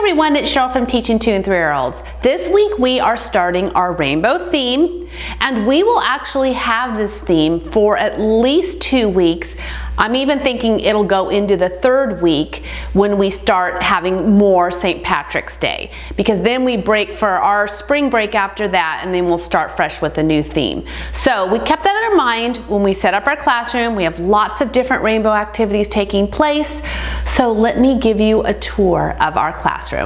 everyone, it's Cheryl from Teaching 2 and 3-year-olds. This week we are starting our rainbow theme, and we will actually have this theme for at least 2 weeks. I'm even thinking it'll go into the 3rd week when we start having more St. Patrick's Day, because then we break for our spring break after that, and then we'll start fresh with a new theme. So we kept that in our mind when we set up our classroom. We have lots of different rainbow activities taking place. So let me give you a tour of our classroom.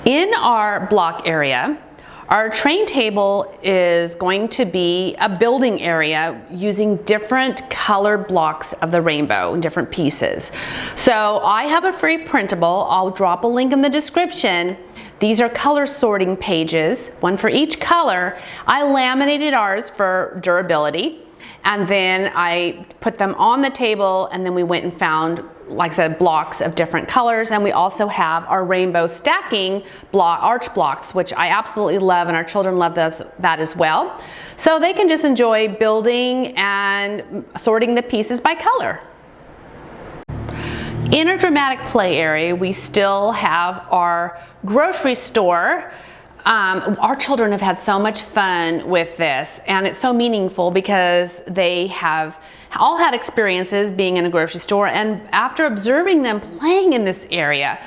In our block area, our train table is going to be a building area using different color blocks of the rainbow in different pieces. So I have a free printable. I'll drop a link in the description. These are color sorting pages, one for each color. I laminated ours for durability, and then I put them on the table, and then we went and found, like I said, blocks of different colors. And we also have our rainbow stacking arch blocks, which I absolutely love, and our children love that as well. So they can just enjoy building and sorting the pieces by color. In our dramatic play area, we still have our grocery store. Our children have had so much fun with this, and it's so meaningful because they have all had experiences being in a grocery store, and after observing them playing in this area,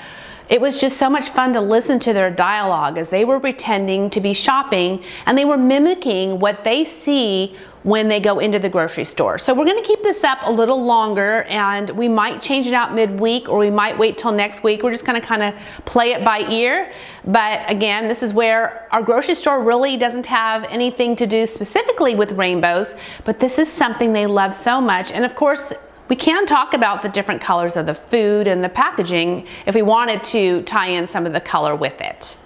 it was just so much fun to listen to their dialogue as they were pretending to be shopping, and they were mimicking what they see when they go into the grocery store. So we're going to keep this up a little longer, and we might change it out midweek, or we might wait till next week. We're just going to kind of play it by ear. But again, this is where our grocery store really doesn't have anything to do specifically with rainbows, but this is something they love so much. And of course, we can talk about the different colors of the food and the packaging if we wanted to tie in some of the color with it.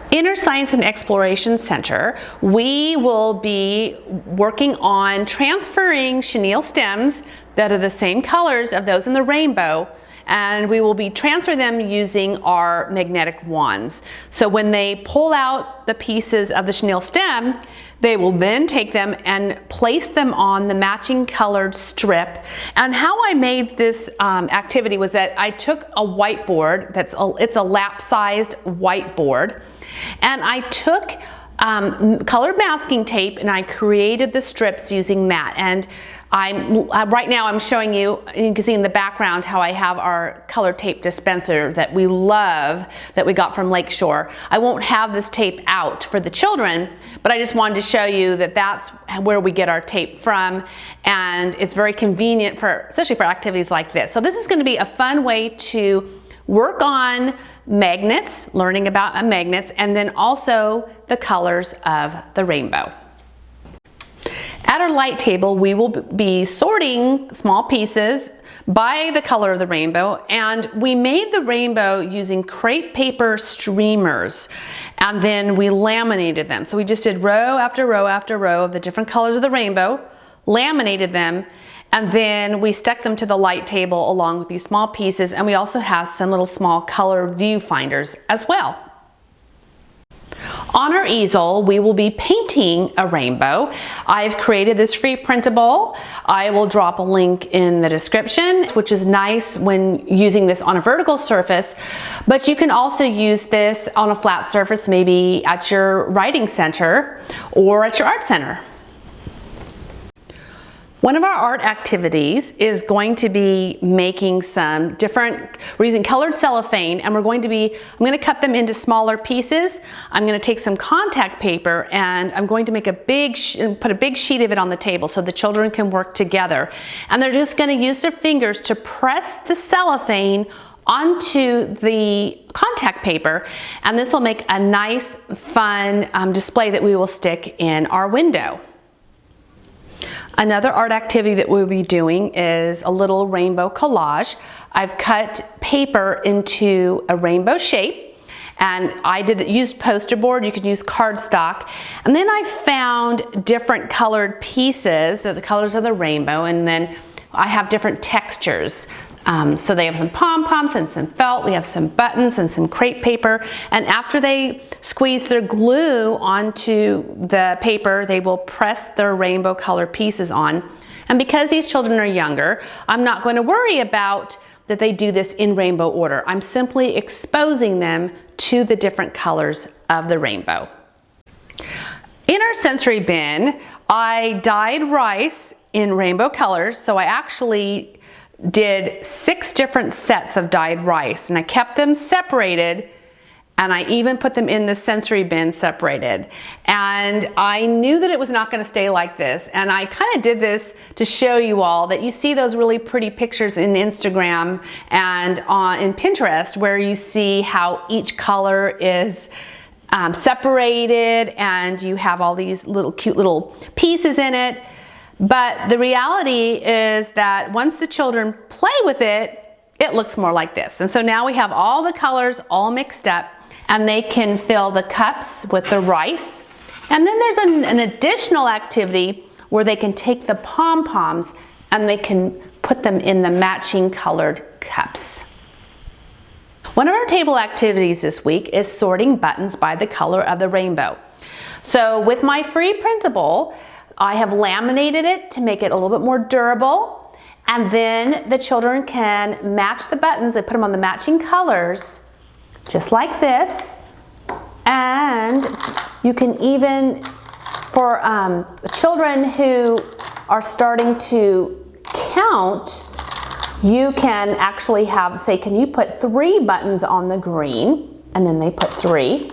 In our Science and Exploration Center, we will be working on transferring chenille stems that are the same colors of those in the rainbow, and we will be transferring them using our magnetic wands. So when they pull out the pieces of the chenille stem, they will then take them and place them on the matching colored strip. And how I made this activity was that I took a whiteboard, it's a lap-sized whiteboard, and I took colored masking tape, and I created the strips using that. And right now I'm showing you can see in the background how I have our color tape dispenser that we love, that we got from Lakeshore. I won't have this tape out for the children, but I just wanted to show you that that's where we get our tape from, and it's very convenient especially for activities like this. So this is going to be a fun way to work on magnets, learning about magnets, and then also the colors of the rainbow. At our light table, we will be sorting small pieces by the color of the rainbow, and we made the rainbow using crepe paper streamers, and then we laminated them. So we just did row after row after row of the different colors of the rainbow, laminated them, and then we stuck them to the light table along with these small pieces, and we also have some little small color viewfinders as well. On our easel, we will be painting a rainbow. I've created this free printable. I will drop a link in the description, which is nice when using this on a vertical surface, but you can also use this on a flat surface, maybe at your writing center or at your art center. One of our art activities is going to be making we're using colored cellophane, and I'm going to cut them into smaller pieces. I'm going to take some contact paper, and I'm going to make put a big sheet of it on the table so the children can work together. And they're just going to use their fingers to press the cellophane onto the contact paper, and this will make a nice, fun display that we will stick in our window. Another art activity that we'll be doing is a little rainbow collage. I've cut paper into a rainbow shape, and I used poster board. You could use cardstock. And then I found different colored pieces of the colors of the rainbow, and then I have different textures. So they have some pom-poms and some felt, we have some buttons and some crepe paper, and after they squeeze their glue onto the paper, they will press their rainbow color pieces on. And because these children are younger, I'm not going to worry about that they do this in rainbow order. I'm simply exposing them to the different colors of the rainbow. In our sensory bin, I dyed rice in rainbow colors, so I actually did 6 different sets of dyed rice, and I kept them separated, and I even put them in the sensory bin separated. And I knew that it was not going to stay like this, and I kind of did this to show you all that you see those really pretty pictures in Instagram and in Pinterest where you see how each color is separated and you have all these little cute little pieces in it. But the reality is that once the children play with it, it looks more like this. And so now we have all the colors all mixed up, and they can fill the cups with the rice. And then there's an additional activity where they can take the pom-poms and they can put them in the matching colored cups. One of our table activities this week is sorting buttons by the color of the rainbow. So with my free printable, I have laminated it to make it a little bit more durable, and then the children can match the buttons. They put them on the matching colors, just like this. And you can even, for children who are starting to count, you can actually have, say, can you put 3 buttons on the green? And then they put 3.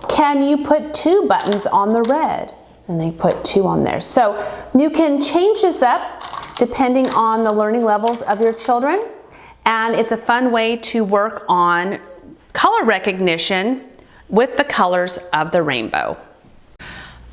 Can you put 2 buttons on the red? And they put 2 on there. So you can change this up depending on the learning levels of your children. And it's a fun way to work on color recognition with the colors of the rainbow.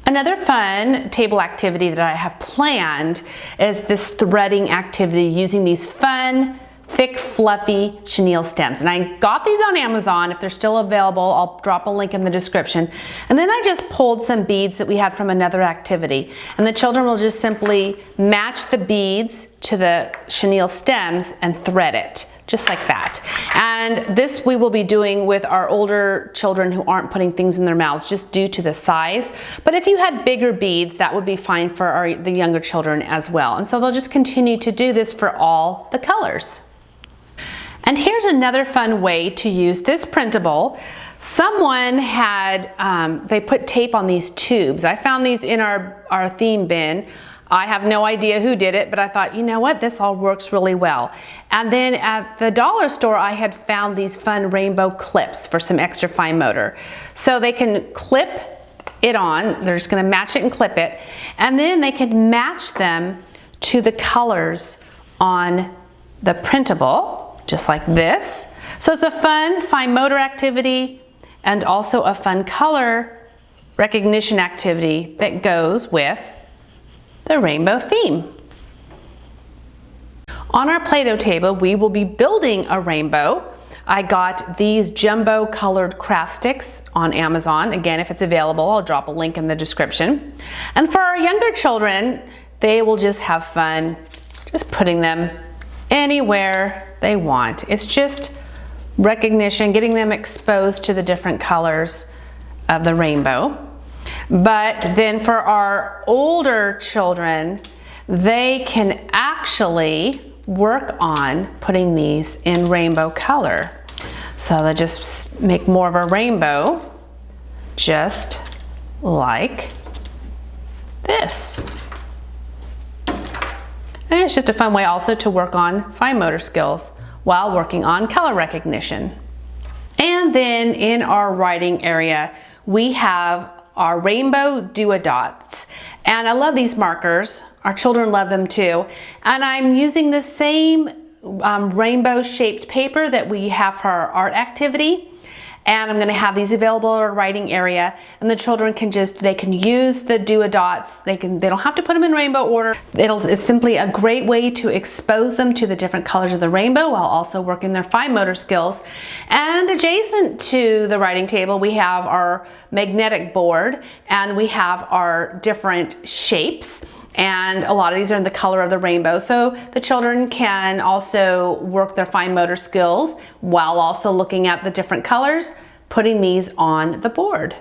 Another fun table activity that I have planned is this threading activity using these fun, thick, fluffy chenille stems. And I got these on Amazon. If they're still available, I'll drop a link in the description. And then I just pulled some beads that we had from another activity. And the children will just simply match the beads to the chenille stems and thread it, just like that. And this we will be doing with our older children who aren't putting things in their mouths just due to the size. But if you had bigger beads, that would be fine for the younger children as well. And so they'll just continue to do this for all the colors. And here's another fun way to use this printable. Someone had, they put tape on these tubes. I found these in our theme bin. I have no idea who did it, but I thought, you know what, this all works really well. And then at the dollar store, I had found these fun rainbow clips for some extra fine motor. So they can clip it on, they're just gonna match it and clip it, and then they can match them to the colors on the printable, just like this. So it's a fun fine motor activity and also a fun color recognition activity that goes with the rainbow theme. On our Play-Doh table, we will be building a rainbow. I got these jumbo colored craft sticks on Amazon. Again, if it's available, I'll drop a link in the description. And for our younger children, they will just have fun just putting them anywhere they want. It's just recognition, getting them exposed to the different colors of the rainbow. But then for our older children, they can actually work on putting these in rainbow color. So they just make more of a rainbow, just like this. And it's just a fun way also to work on fine motor skills while working on color recognition. And then in our writing area, we have our rainbow do-a-dots. And I love these markers. Our children love them too. And I'm using the same rainbow shaped paper that we have for our art activity. And I'm gonna have these available in our writing area, and the children can they can use the do-a-dots. They don't have to put them in rainbow order. It's simply a great way to expose them to the different colors of the rainbow while also working their fine motor skills. And adjacent to the writing table, we have our magnetic board, and we have our different shapes. And a lot of these are in the color of the rainbow, so the children can also work their fine motor skills while also looking at the different colors, putting these on the board.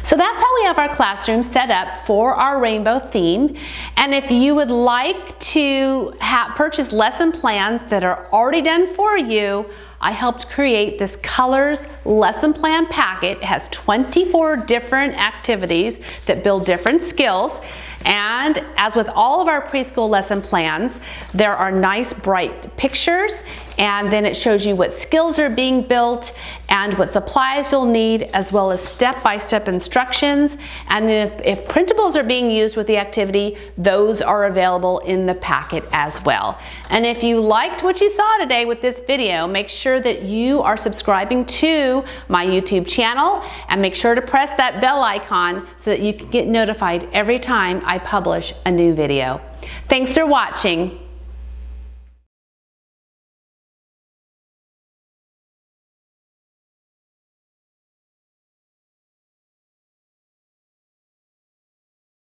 So that's how we have our classroom set up for our rainbow theme. And if you would like to purchase lesson plans that are already done for you, I helped create this colors lesson plan packet. It has 24 different activities that build different skills. And as with all of our preschool lesson plans, there are nice bright pictures, and then it shows you what skills are being built and what supplies you'll need, as well as step-by-step instructions. And if printables are being used with the activity, those are available in the packet as well. And if you liked what you saw today with this video, make sure that you are subscribing to my YouTube channel, and make sure to press that bell icon so that you can get notified every time I publish a new video. Thanks for watching.